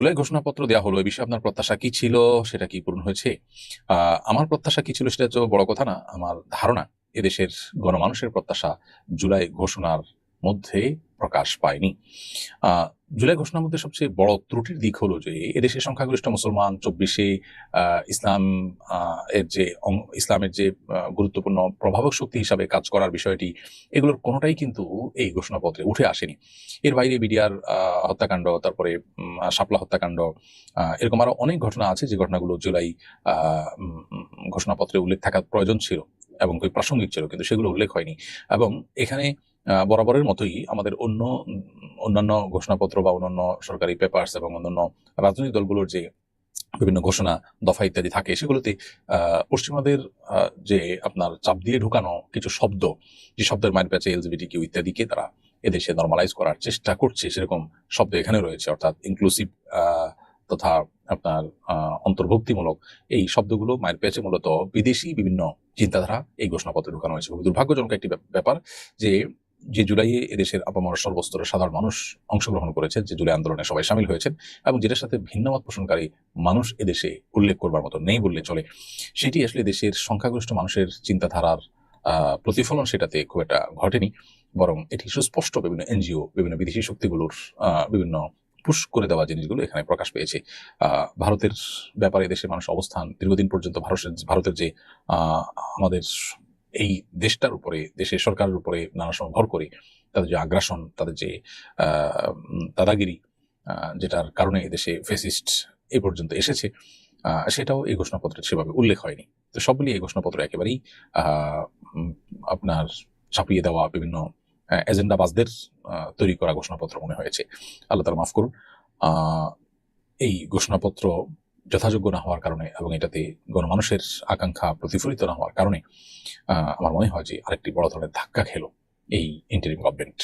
জুলাই ঘোষণাপত্র দেওয়া হলো, এই বিষয়ে আপনার প্রত্যাশা কি ছিল? সেটা কি পূরণ হয়েছে? আমার প্রত্যাশা কি ছিল সেটা তো বড় কথা না। আমার ধারণা এদেশের গণমানুষের প্রত্যাশা জুলাই ঘোষণার মধ্যে প্রকাশ পায়নি। আ জুলাই ঘোষণার মধ্যে সবচেয়ে বড় ত্রুটির দিক হলো যে এদেশের সংখ্যাগরিষ্ঠ মুসলমান ২৪ আ ইসলাম আ এর যে ইসলামের যে গুরুত্বপূর্ণ প্রভাবক শক্তি হিসাবে কাজ করার বিষয়টি, এগুলোর কোনটাই কিন্তু এই ঘোষণাপত্রে উঠে আসেনি। এর বাইরে বিডিআর হত্যাকাণ্ড, তারপরে শাপলা হত্যাকাণ্ড, এরকম আরো অনেক ঘটনা আছে যে ঘটনাগুলো জুলাই আ উম উম ঘোষণাপত্রে উল্লেখ থাকা প্রয়োজন ছিল এবং খুবই প্রাসঙ্গিক ছিল, কিন্তু সেগুলো উল্লেখ হয়নি। এবং এখানে বরাবরের মতোই আমাদের অন্যান্য ঘোষণাপত্র বা অন্যান্য সরকারি পেপারস এবং অন্যান্য রাজনৈতিক দলগুলোর যে বিভিন্ন ঘোষণা, দফা ইত্যাদি থাকে, সেগুলোতে পশ্চিমাদের যে আপনার চাপ দিয়ে ঢুকানো কিছু শব্দ, যে শব্দের মাইর প্যাচে এলজিবিটিকিউ ইত্যাদিকে তারা এদেশে নরমালাইজ করার চেষ্টা করছে, সেরকম শব্দ এখানে রয়েছে। অর্থাৎ ইনক্লুসিভ তথা আপনার অন্তর্ভুক্তিমূলক এই শব্দগুলো মায়ের প্যাচে মূলত বিদেশি বিভিন্ন চিন্তাধারা এই ঘোষণাপত্রে ঢুকানো হয়েছে। খুবই দুর্ভাগ্যজনক একটি ব্যাপার যে জুলাইয়ে এদেশের আপামর সর্বস্তরের সাধারণ মানুষ অংশগ্রহণ করেছেন, যে জুলাই আন্দোলনে সবাই শামিল হয়েছেন এবং যেটার সাথে ভিন্নমত পোষণকারী মানুষ এদেশে উল্লেখ করবার মতো নেই বললে চলে। সেটি আসলে দেশের সংখ্যাগরিষ্ঠ মানুষের চিন্তাধারার প্রতিফলন সেটাতে খুব একটা ঘটেনি। বরং এটি সুস্পষ্ট বিভিন্ন এনজিও, বিভিন্ন বিদেশি শক্তিগুলোর বিভিন্ন পুশ করে দেওয়া জিনিসগুলো এখানে প্রকাশ পেয়েছে। ভারতের ব্যাপারে দেশের মানুষের অবস্থান দীর্ঘদিন পর্যন্ত ভারতের যে আমাদের এই দেশটার উপরে, দেশের সরকারের উপরে নানা সময় ভর করে তাদের যে আগ্রাসন, তাদের যে দাদাগিরি, যেটার কারণে এদেশে ফ্যাসিস্ট এই পর্যন্ত এসেছে, সেটাও এই ঘোষণাপত্রে সেভাবে উল্লেখ হয়নি। তো সব মিলিয়ে এই ঘোষণাপত্র একেবারেই আহ, উম, আপনার ছাপিয়ে দেওয়া বিভিন্ন এজেন্ডাবাজদের তৈরি করা ঘোষণাপত্র মনে হয়েছে। আল্লাহ তাআলা মাফ করুন। আহ, এই ঘোষণাপত্র যথাযোগ্য না হওয়ার কারণে এবং এটাতে গণমানুষের আকাঙ্ক্ষা প্রতিফলিত না হওয়ার কারণে আমার মনে হয় যে আরেকটি বড় ধরনের ধাক্কা খেলো এই ইন্টারিম গভর্নমেন্ট।